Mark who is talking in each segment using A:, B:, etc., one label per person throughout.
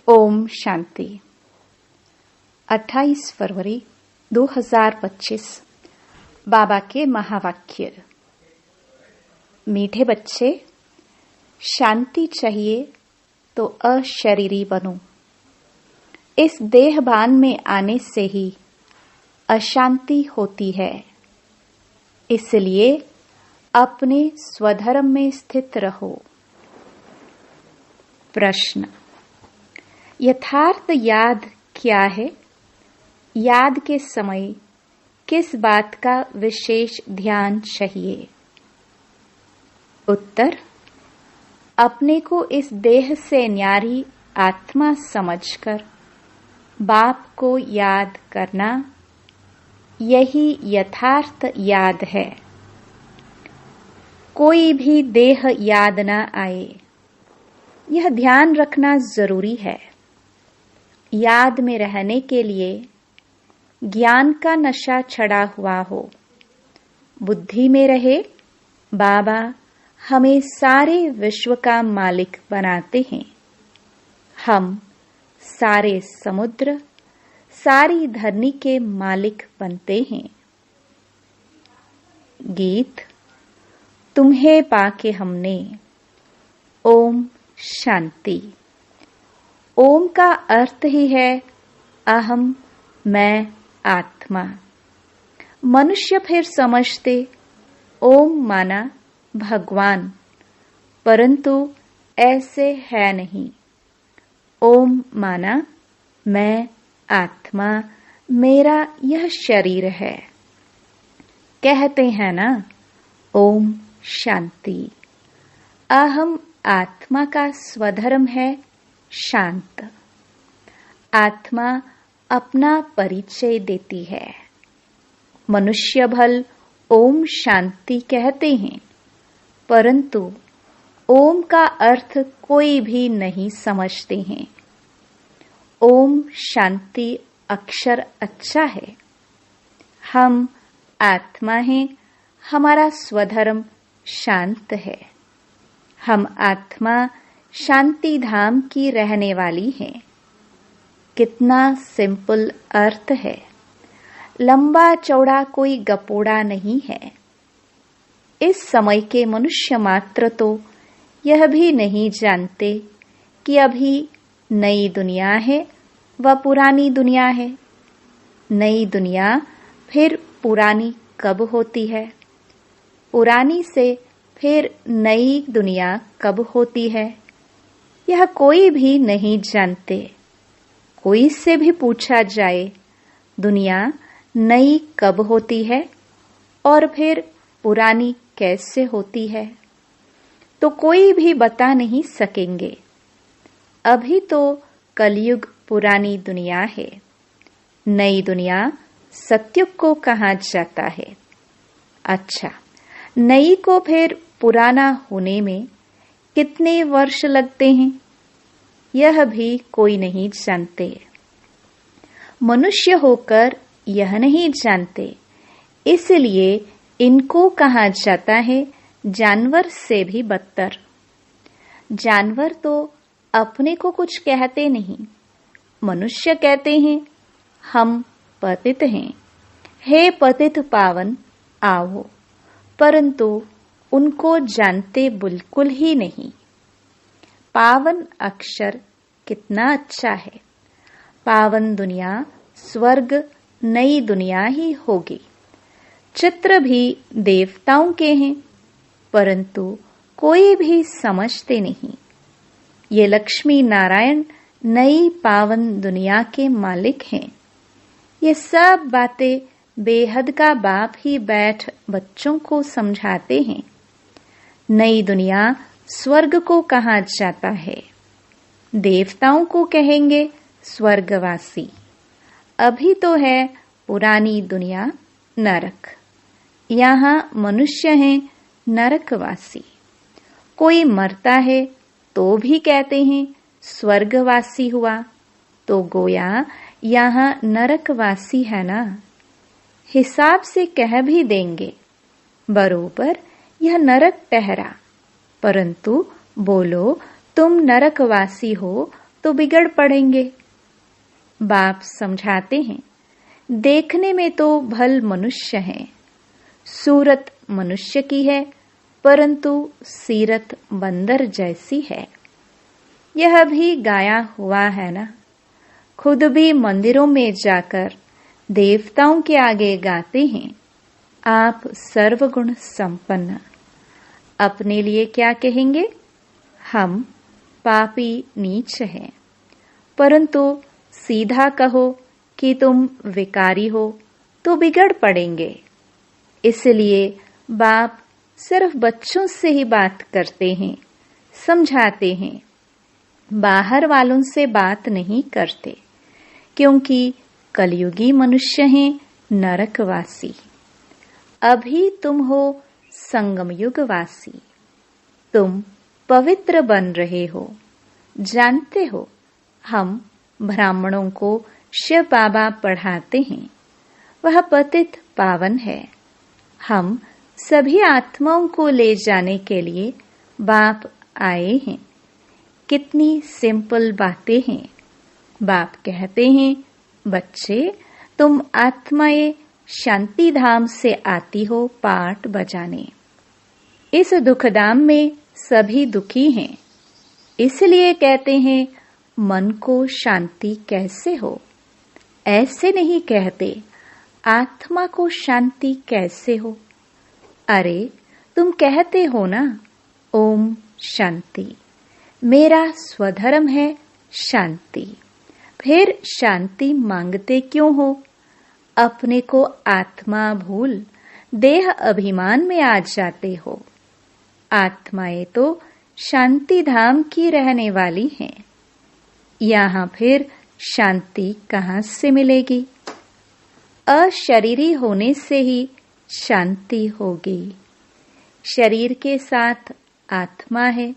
A: ओम शांति। 28 फरवरी 2025 बाबा के महावाक्य। मीठे बच्चे, शांति चाहिए तो अशरीरी बनो। इस देहभान में आने से ही अशांति होती है। इसलिए अपने स्वधर्म में स्थित रहो। प्रश्न: यथार्थ याद क्या है? याद के समय किस बात का विशेष ध्यान चाहिए? उत्तर: अपने को इस देह से न्यारी आत्मा समझकर बाप को याद करना, यही यथार्थ याद है। कोई भी देह याद न आए, यह ध्यान रखना जरूरी है। याद में रहने के लिए ज्ञान का नशा चढ़ा हुआ हो। बुद्धि में रहे बाबा हमें सारे विश्व का मालिक बनाते हैं। हम सारे समुद्र, सारी धरनी के मालिक बनते हैं। गीत: तुम्हें पाके हमने। ओम शांति। ओम का अर्थ ही है अहम, मैं, आत्मा। मनुष्य फिर समझते ओम माना भगवान, परंतु ऐसे है नहीं। ओम माना मैं, आत्मा, मेरा यह शरीर है। कहते हैं ना, ओम शांति। अहम आत्मा का स्वधर्म है शांत। आत्मा अपना परिचय देती है। मनुष्य भल ओम शांति कहते हैं, परंतु ओम का अर्थ कोई भी नहीं समझते हैं। ओम शांति अक्षर अच्छा है। हम आत्मा हैं, हमारा स्वधर्म शांत है। हम आत्मा शांति धाम की रहने वाली हैं। कितना सिंपल अर्थ है। लंबा चौड़ा कोई गपोड़ा नहीं है। इस समय के मनुष्य मात्र तो यह भी नहीं जानते कि अभी नई दुनिया है व पुरानी दुनिया है। नई दुनिया फिर पुरानी कब होती है? पुरानी से फिर नई दुनिया कब होती है? यह कोई भी नहीं जानते। कोई से भी पूछा जाए दुनिया नई कब होती है और फिर पुरानी कैसे होती है, तो कोई भी बता नहीं सकेंगे। अभी तो कलयुग पुरानी दुनिया है। नई दुनिया सतयुग को कहा जाता है। अच्छा, नई को फिर पुराना होने में कितने वर्ष लगते हैं, यह भी कोई नहीं जानते। मनुष्य होकर यह नहीं जानते, इसलिए इनको कहा जाता है जानवर से भी बदतर। जानवर तो अपने को कुछ कहते नहीं। मनुष्य कहते हैं हम पतित हैं, हे पतित पावन आओ, परंतु उनको जानते बिल्कुल ही नहीं। पावन अक्षर कितना अच्छा है। पावन दुनिया स्वर्ग नई दुनिया ही होगी। चित्र भी देवताओं के हैं, परंतु कोई भी समझते नहीं। ये लक्ष्मी नारायण नई पावन दुनिया के मालिक हैं। ये सब बातें बेहद का बाप ही बैठ बच्चों को समझाते हैं। नई दुनिया स्वर्ग को कहा जाता है। देवताओं को कहेंगे स्वर्गवासी। अभी तो है पुरानी दुनिया नरक। यहाँ मनुष्य हैं नरकवासी। कोई मरता है तो भी कहते हैं स्वर्गवासी हुआ, तो गोया यहाँ नरकवासी है ना। हिसाब से कह भी देंगे बरोबर यह नरक ठहरा, परंतु बोलो तुम नरकवासी हो तो बिगड़ पड़ेंगे। बाप समझाते हैं, देखने में तो भल मनुष्य हैं, सूरत मनुष्य की है, परंतु सीरत बंदर जैसी है। यह भी गाया हुआ है ना, खुद भी मंदिरों में जाकर देवताओं के आगे गाते हैं, आप सर्वगुण संपन्न। अपने लिए क्या कहेंगे? हम पापी नीच हैं। परंतु सीधा कहो कि तुम विकारी हो तो बिगड़ पड़ेंगे। इसलिए बाप सिर्फ बच्चों से ही बात करते हैं, समझाते हैं, बाहर वालों से बात नहीं करते, क्योंकि कलयुगी मनुष्य हैं नरकवासी। अभी तुम हो संगम युगवासी, तुम पवित्र बन रहे हो। जानते हो, हम ब्राह्मणों को शिव बाबा पढ़ाते हैं, वह पतित पावन है। हम सभी आत्माओं को ले जाने के लिए बाप आए हैं। कितनी सिंपल बातें हैं। बाप कहते हैं, बच्चे तुम आत्माएं शांति धाम से आती हो पाठ बजाने। इस दुखधाम में सभी दुखी हैं, इसलिए कहते हैं मन को शांति कैसे हो। ऐसे नहीं कहते आत्मा को शांति कैसे हो। अरे तुम कहते हो ना, ओम शांति, मेरा स्वधर्म है शांति। फिर शांति मांगते क्यों हो? अपने को आत्मा भूल देह अभिमान में आ जाते हो। आत्माएं तो शांति धाम की रहने वाली हैं। यहाँ फिर शांति कहाँ से मिलेगी? अशरीरी होने से ही शांति होगी। शरीर के साथ आत्मा है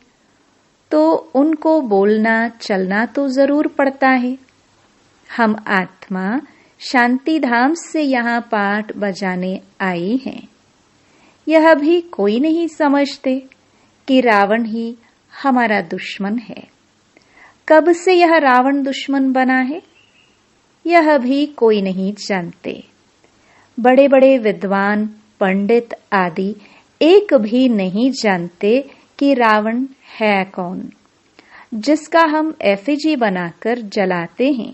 A: तो उनको बोलना चलना तो जरूर पड़ता है। हम आत्मा शांति धाम से यहाँ पाठ बजाने आई हैं। यह भी कोई नहीं समझते कि रावण ही हमारा दुश्मन है। कब से यह रावण दुश्मन बना है, यह भी कोई नहीं जानते। बड़े बड़े विद्वान पंडित आदि एक भी नहीं जानते कि रावण है कौन, जिसका हम एफिजी बनाकर जलाते हैं,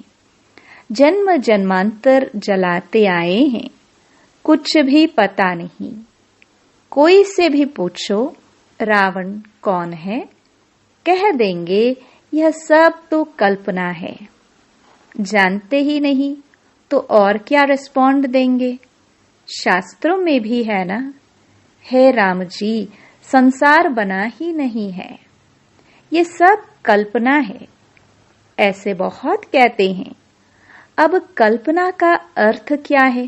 A: जन्म जन्मांतर जलाते आए हैं। कुछ भी पता नहीं। कोई से भी पूछो रावण कौन है, कह देंगे यह सब तो कल्पना है। जानते ही नहीं तो और क्या रिस्पॉन्ड देंगे? शास्त्रों में भी है ना, हे राम जी, संसार बना ही नहीं है, ये सब कल्पना है। ऐसे बहुत कहते हैं। अब कल्पना का अर्थ क्या है?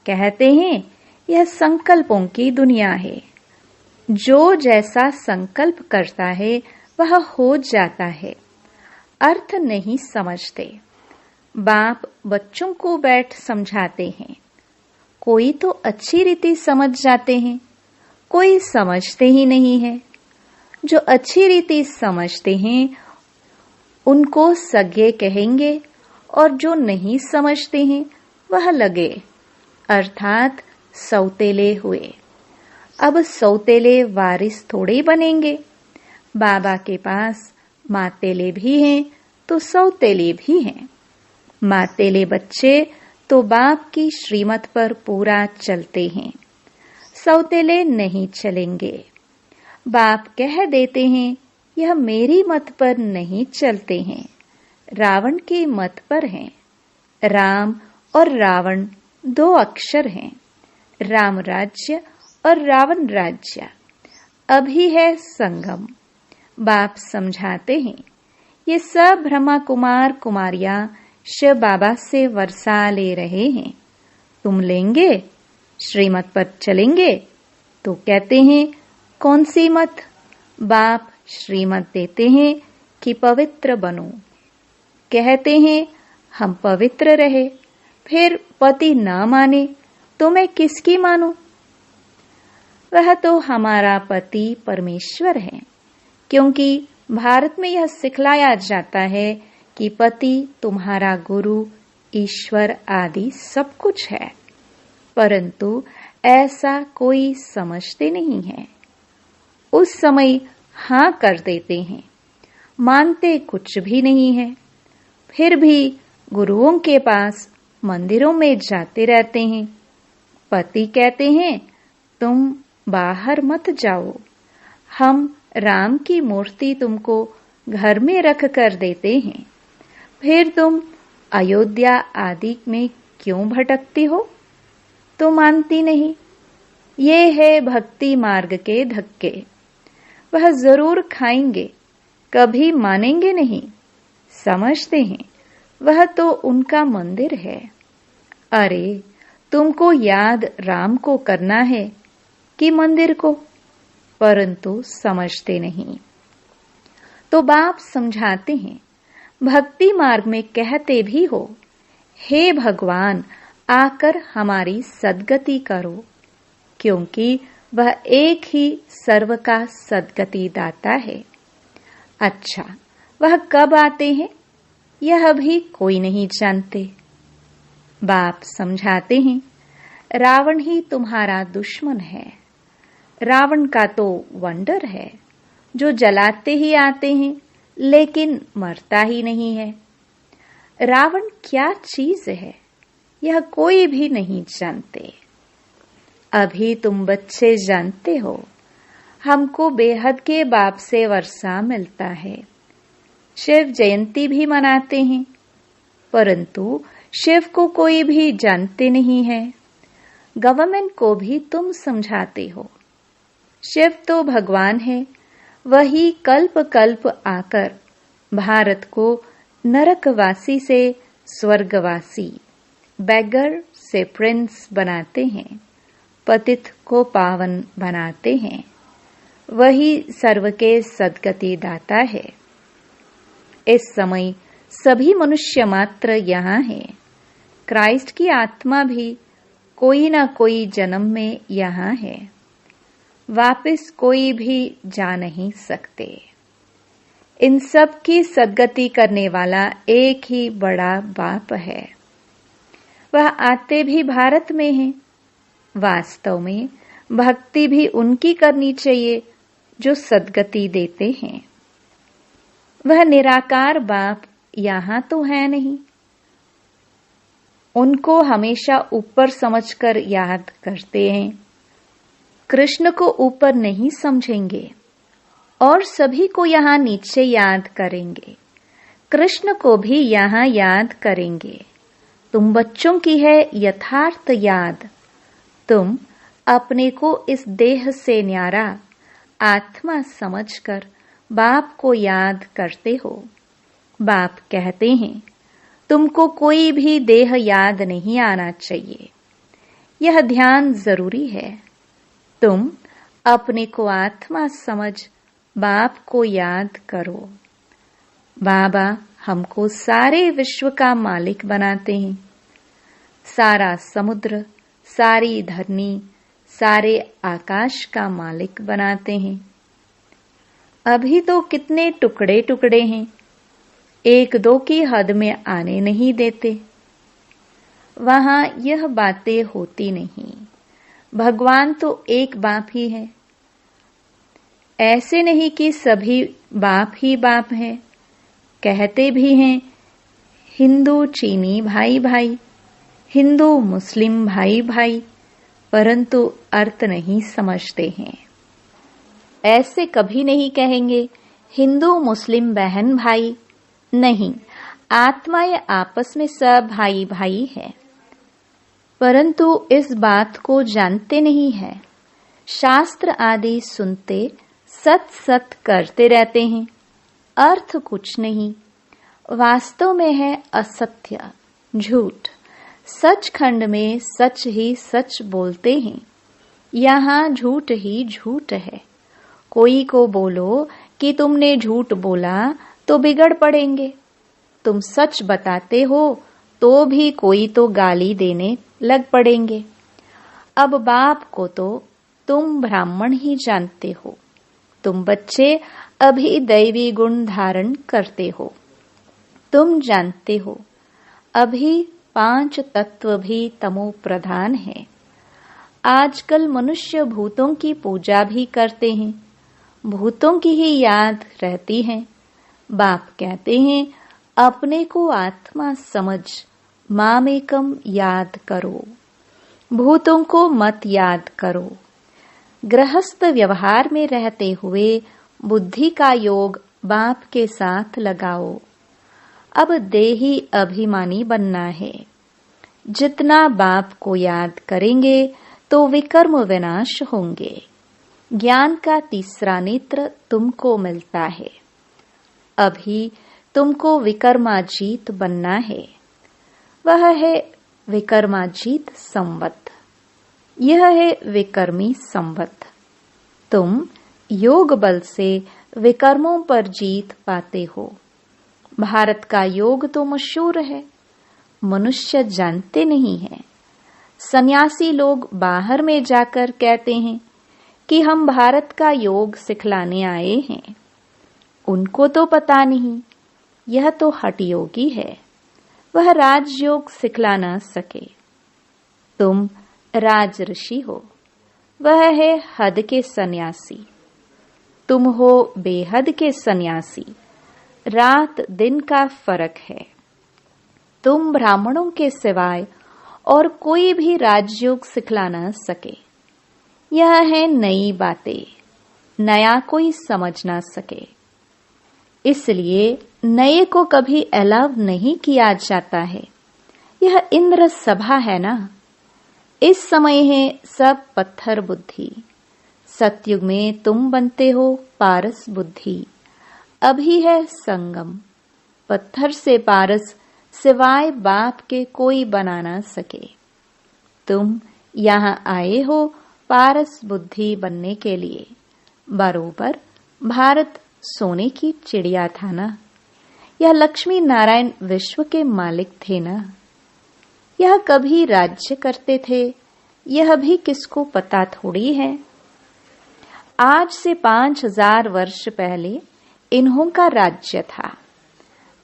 A: कहते हैं यह संकल्पों की दुनिया है। जो जैसा संकल्प करता है वह हो जाता है। अर्थ नहीं समझते। बाप बच्चों को बैठ समझाते हैं। कोई तो अच्छी रीति समझ जाते हैं, कोई समझते ही नहीं है। जो अच्छी रीति समझते हैं उनको सगे कहेंगे, और जो नहीं समझते हैं वह लगे, अर्थात सौतेले हुए। अब सौतेले वारिस थोड़े बनेंगे। बाबा के पास मातेले भी हैं तो सौतेले भी हैं। मातेले बच्चे तो बाप की श्रीमत पर पूरा चलते हैं, सौतेले नहीं चलेंगे। बाप कह देते हैं यह मेरी मत पर नहीं चलते हैं, रावण के मत पर हैं। राम और रावण दो अक्षर हैं, राम राज्य और रावण राज्य। अभी है संगम। बाप समझाते हैं ये सब ब्रह्मा कुमार कुमारियां शिव बाबा से वर्षा ले रहे हैं। तुम लेंगे, श्रीमत पर चलेंगे? तो कहते हैं कौन सी मत? बाप श्रीमत देते हैं कि पवित्र बनो। कहते हैं हम पवित्र रहे, फिर पति ना माने तो मैं किसकी मानूं? वह तो हमारा पति परमेश्वर है, क्योंकि भारत में यह सिखलाया जाता है कि पति तुम्हारा गुरु, ईश्वर आदि सब कुछ है, परंतु ऐसा कोई समझते नहीं है। उस समय हाँ कर देते हैं, मानते कुछ भी नहीं है, फिर भी गुरुओं के पास मंदिरों में जाते रहते हैं। पति कहते हैं तुम बाहर मत जाओ, हम राम की मूर्ति तुमको घर में रख कर देते हैं, फिर तुम अयोध्या आदि में क्यों भटकती हो? तो मानती नहीं। ये है भक्ति मार्ग के धक्के। वह जरूर खाएंगे, कभी मानेंगे नहीं। समझते हैं वह तो उनका मंदिर है। अरे तुमको याद राम को करना है कि मंदिर को? परंतु समझते नहीं। तो बाप समझाते हैं, भक्ति मार्ग में कहते भी हो, हे भगवान आकर हमारी सद्गति करो, क्योंकि वह एक ही सर्व का सद्गति दाता है। अच्छा, वह कब आते हैं यह भी कोई नहीं जानते। बाप समझाते हैं, रावण ही तुम्हारा दुश्मन है। रावण का तो वंडर है, जो जलाते ही आते हैं लेकिन मरता ही नहीं है। रावण क्या चीज है यह कोई भी नहीं जानते। अभी तुम बच्चे जानते हो, हमको बेहद के बाप से वर्षा मिलता है। शिव जयंती भी मनाते हैं, परंतु शिव को कोई भी जानते नहीं है। गवर्नमेंट को भी तुम समझाते हो, शिव तो भगवान है, वही कल्प कल्प आकर भारत को नरकवासी से स्वर्गवासी, बैगर से प्रिंस बनाते हैं, पतित को पावन बनाते हैं। वही सर्व के सद्गति दाता है। इस समय सभी मनुष्य मात्र यहाँ हैं। क्राइस्ट की आत्मा भी कोई न कोई जन्म में यहाँ है, वापस कोई भी जा नहीं सकते। इन सब की सद्गति करने वाला एक ही बड़ा बाप है। वह आते भी भारत में हैं। वास्तव में भक्ति भी उनकी करनी चाहिए जो सद्गति देते हैं। वह निराकार बाप यहाँ तो है नहीं। उनको हमेशा ऊपर समझकर याद करते हैं। कृष्ण को ऊपर नहीं समझेंगे और सभी को यहाँ नीचे याद करेंगे। कृष्ण को भी यहाँ याद करेंगे। तुम बच्चों की है यथार्थ याद। तुम अपने को इस देह से न्यारा आत्मा समझकर बाप को याद करते हो। बाप कहते हैं तुमको कोई भी देह याद नहीं आना चाहिए। यह ध्यान जरूरी है। तुम अपने को आत्मा समझ बाप को याद करो। बाबा हमको सारे विश्व का मालिक बनाते हैं। सारा समुद्र, सारी धरनी, सारे आकाश का मालिक बनाते हैं। अभी तो कितने टुकड़े टुकड़े हैं, एक दो की हद में आने नहीं देते। वहां यह बातें होती नहीं। भगवान तो एक बाप ही है। ऐसे नहीं कि सभी बाप ही बाप हैं। कहते भी हैं हिंदू चीनी भाई भाई, हिंदू मुस्लिम भाई भाई, परंतु अर्थ नहीं समझते हैं। ऐसे कभी नहीं कहेंगे हिंदू मुस्लिम बहन भाई, नहीं, आत्माएं आपस में सब भाई भाई है, परंतु इस बात को जानते नहीं है। शास्त्र आदि सुनते सत सत करते रहते हैं, अर्थ कुछ नहीं। वास्तव में है असत्य, झूठ। सचखंड में सच ही सच बोलते हैं, यहाँ झूठ ही झूठ है। कोई को बोलो कि तुमने झूठ बोला तो बिगड़ पड़ेंगे। तुम सच बताते हो तो भी कोई तो गाली देने लग पड़ेंगे। अब बाप को तो तुम ब्राह्मण ही जानते हो। तुम बच्चे अभी दैवी गुण धारण करते हो। तुम जानते हो अभी 5 तत्व भी तमो प्रधान है। आजकल मनुष्य भूतों की पूजा भी करते हैं, भूतों की ही याद रहती है। बाप कहते हैं अपने को आत्मा समझ मामेकम याद करो, भूतों को मत याद करो। गृहस्थ व्यवहार में रहते हुए बुद्धि का योग बाप के साथ लगाओ। अब देही अभिमानी बनना है। जितना बाप को याद करेंगे तो विकर्म विनाश होंगे। ज्ञान का तीसरा नेत्र तुमको मिलता है। अभी तुमको विकर्माजीत बनना है। वह है विकर्माजीत संवत। यह है विकर्मी संवत। तुम योग बल से विकर्मों पर जीत पाते हो। भारत का योग तो मशहूर है, मनुष्य जानते नहीं हैं। सन्यासी लोग बाहर में जाकर कहते हैं कि हम भारत का योग सिखलाने आए हैं। उनको तो पता नहीं, यह तो हठ योगी है, वह राजयोग सिखला ना सके। तुम राज ऋषि हो, वह है हद के सन्यासी। तुम हो बेहद के सन्यासी। रात दिन का फर्क है। तुम ब्राह्मणों के सिवाय और कोई भी राजयोग सिखला न सके। यह है नई बातें, नया कोई समझ ना सके। इसलिए नए को कभी अलाव नहीं किया जाता है। यह इंद्र सभा है ना। इस समय है सब पत्थर बुद्धि। सतयुग में तुम बनते हो पारस बुद्धि। अभी है संगम। पत्थर से पारस सिवाय बाप के कोई बना ना सके। तुम यहाँ आए हो पारस बुद्धि बनने के लिए। बरोबर भारत सोने की चिड़िया था ना। यह लक्ष्मी नारायण विश्व के मालिक थे ना। यह कभी राज्य करते थे, यह भी किसको पता थोड़ी है। आज से 5000 वर्ष पहले इन्हों का राज्य था।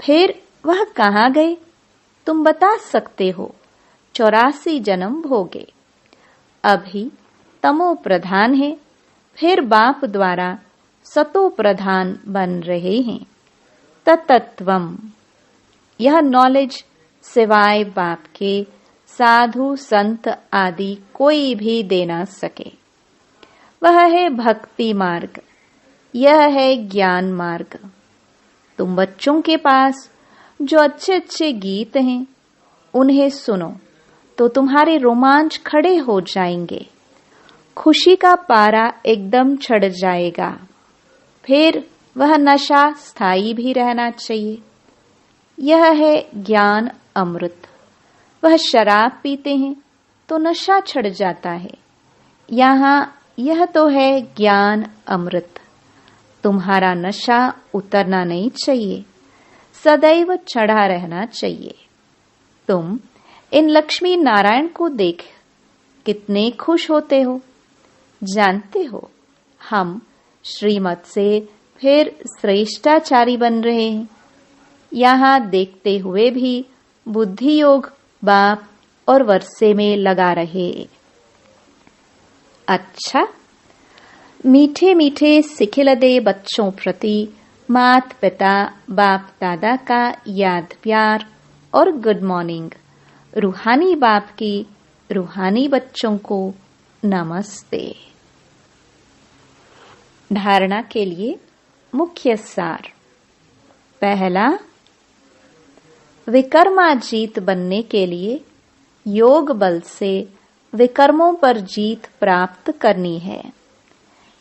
A: फिर वह कहाँ गए तुम बता सकते हो। 84 जन्म भोगे। अभी तमो प्रधान है, फिर बाप द्वारा सतो प्रधान बन रहे हैं। तत्त्वम, यह नॉलेज सिवाय बाप के साधु संत आदि कोई भी दे ना सके। वह है भक्ति मार्ग, यह है ज्ञान मार्ग। तुम बच्चों के पास जो अच्छे अच्छे गीत हैं उन्हें सुनो तो तुम्हारे रोमांच खड़े हो जाएंगे। खुशी का पारा एकदम चढ़ जाएगा। फिर वह नशा स्थायी भी रहना चाहिए। यह है ज्ञान अमृत। वह शराब पीते हैं तो नशा चढ़ जाता है। यहाँ यह तो है ज्ञान अमृत। तुम्हारा नशा उतरना नहीं चाहिए, सदैव चढ़ा रहना चाहिए। तुम इन लक्ष्मी नारायण को देख कितने खुश होते हो। जानते हो हम श्रीमत से फिर श्रेष्ठाचारी बन रहे हैं। यहाँ देखते हुए भी बुद्धि योग बाप और वर्षे में लगा रहे। अच्छा, मीठे मीठे सिखिलदे बच्चों प्रति मात पिता बाप दादा का याद प्यार और गुड मॉर्निंग। रूहानी बाप की रूहानी बच्चों को नमस्ते। धारणा के लिए मुख्य सार। पहला, विकर्माजीत बनने के लिए योग बल से विकर्मों पर जीत प्राप्त करनी है।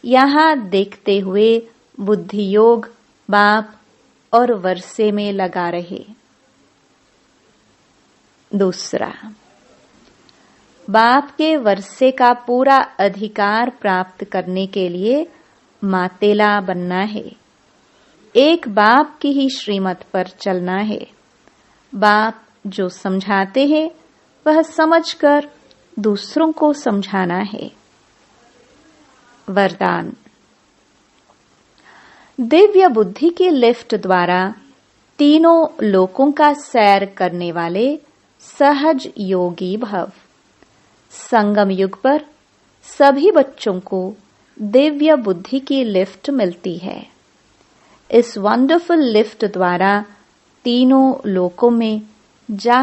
A: यहाँ देखते हुए बुद्धि योग बाप और वर्षे में लगा रहे। दूसरा, बाप के वर्षे का पूरा अधिकार प्राप्त करने के लिए मातेला बनना है। एक बाप की ही श्रीमत पर चलना है। बाप जो समझाते हैं वह समझकर दूसरों को समझाना है। वरदान। दिव्य बुद्धि की लिफ्ट द्वारा तीनों लोकों का सैर करने वाले सहज योगी भव। संगम युग पर सभी बच्चों को दिव्य बुद्धि की लिफ्ट मिलती है। इस वंडरफुल लिफ्ट द्वारा तीनों लोकों में जा